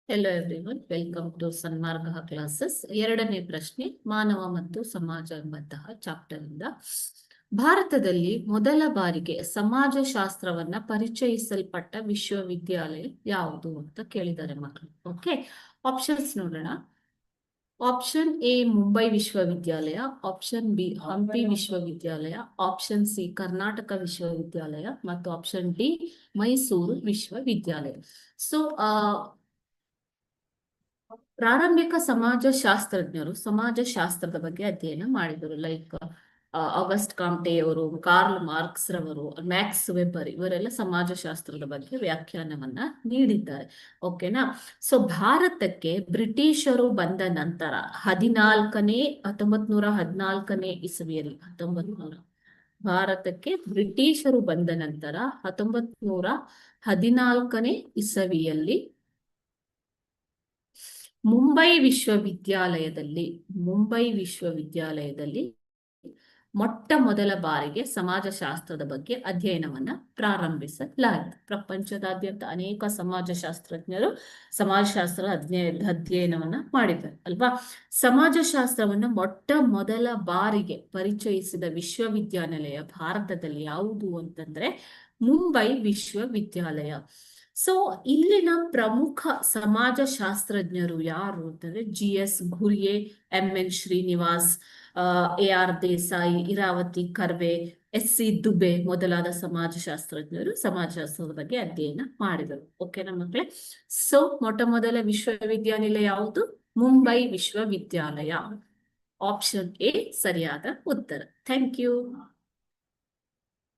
Hello everyone, welcome to Sanmarga classes. ಎರಡನೇ ಪ್ರಶ್ನೆ, ಮಾನವ ಮತ್ತು ಸಮಾಜ ಎಂಬಂತಹ ಚಾಪ್ಟರ್ ಇಂದ ಭಾರತದಲ್ಲಿ ಮೊದಲ ಬಾರಿಗೆ ಸಮಾಜಶಾಸ್ತ್ರವನ್ನ ಪರಿಚಯಿಸಲ್ಪಟ್ಟ ವಿಶ್ವವಿದ್ಯಾಲಯ ಯಾವುದು ಅಂತ ಕೇಳಿದ್ದಾರೆ ಮಕ್ಕಳು. ಓಕೆ, ಆಪ್ಷನ್ಸ್ ನೋಡೋಣ. ಆಪ್ಷನ್ ಎ ಮುಂಬೈ ವಿಶ್ವವಿದ್ಯಾಲಯ, ಆಪ್ಷನ್ ಬಿ ಹಂಪಿ ವಿಶ್ವವಿದ್ಯಾಲಯ, ಆಪ್ಷನ್ ಸಿ ಕರ್ನಾಟಕ ವಿಶ್ವವಿದ್ಯಾಲಯ ಮತ್ತು ಆಪ್ಷನ್ ಡಿ ಮೈಸೂರು ವಿಶ್ವವಿದ್ಯಾಲಯ. ಸೊ ಪ್ರಾರಂಭಿಕ ಸಮಾಜಶಾಸ್ತ್ರಜ್ಞರು ಸಮಾಜಶಾಸ್ತ್ರದ ಬಗ್ಗೆ ಅಧ್ಯಯನ ಮಾಡಿದರು. ಲೈಕ್ ಆಗಸ್ಟ್ ಕಾಮ್ಟೆ ಅವರು, ಕಾರ್ಲ್ ಮಾರ್ಕ್ಸ್ ರವರು, ಮ್ಯಾಕ್ಸ್ ವೆಬರ್ ಇವರೆಲ್ಲ ಸಮಾಜಶಾಸ್ತ್ರದ ಬಗ್ಗೆ ವ್ಯಾಖ್ಯಾನವನ್ನ ನೀಡಿದ್ದಾರೆ. ಓಕೆನಾ? ಸೊ ಭಾರತಕ್ಕೆ ಬ್ರಿಟಿಷರು ಬಂದ ನಂತರ 1914ನೇ ಇಸವಿಯಲ್ಲಿ ಭಾರತಕ್ಕೆ ಬ್ರಿಟಿಷರು ಬಂದ ನಂತರ 1914ನೇ ಇಸವಿಯಲ್ಲಿ ಮುಂಬೈ ವಿಶ್ವವಿದ್ಯಾಲಯದಲ್ಲಿ ಮೊಟ್ಟ ಮೊದಲ ಬಾರಿಗೆ ಸಮಾಜಶಾಸ್ತ್ರದ ಬಗ್ಗೆ ಅಧ್ಯಯನವನ್ನ ಪ್ರಾರಂಭಿಸಲಾಯಿತು. ಪ್ರಪಂಚದಾದ್ಯಂತ ಅನೇಕ ಸಮಾಜಶಾಸ್ತ್ರಜ್ಞರು ಸಮಾಜಶಾಸ್ತ್ರ ಅಧ್ಯಯನವನ್ನ ಮಾಡಿದ್ದಾರೆ ಅಲ್ವಾ. ಸಮಾಜಶಾಸ್ತ್ರವನ್ನ ಮೊಟ್ಟ ಮೊದಲ ಬಾರಿಗೆ ಪರಿಚಯಿಸಿದ ವಿಶ್ವವಿದ್ಯಾನಿಲಯ ಭಾರತದಲ್ಲಿ ಯಾವುದು ಅಂತಂದ್ರೆ ಮುಂಬೈ ವಿಶ್ವವಿದ್ಯಾಲಯ. ಸೊ ಇಲ್ಲಿನ ಪ್ರಮುಖ ಸಮಾಜಶಾಸ್ತ್ರಜ್ಞರು ಯಾರು ಅಂತಂದ್ರೆ GS Ghurye, MN Srinivas, AR Desai, Iravati Karve, SC Dubey ಮೊದಲಾದ ಸಮಾಜಶಾಸ್ತ್ರಜ್ಞರು ಸಮಾಜಶಾಸ್ತ್ರದ ಬಗ್ಗೆ ಅಧ್ಯಯನ ಮಾಡಿದರು. ಓಕೆನಾ ಮಕ್ಕಳೇ? ಸೊ ಮೊಟ್ಟ ಮೊದಲ ವಿಶ್ವವಿದ್ಯಾನಿಲಯ ಯಾವುದು? ಮುಂಬೈ ವಿಶ್ವವಿದ್ಯಾಲಯ. ಆಪ್ಷನ್ ಎ ಸರಿಯಾದ ಉತ್ತರ. Thank you.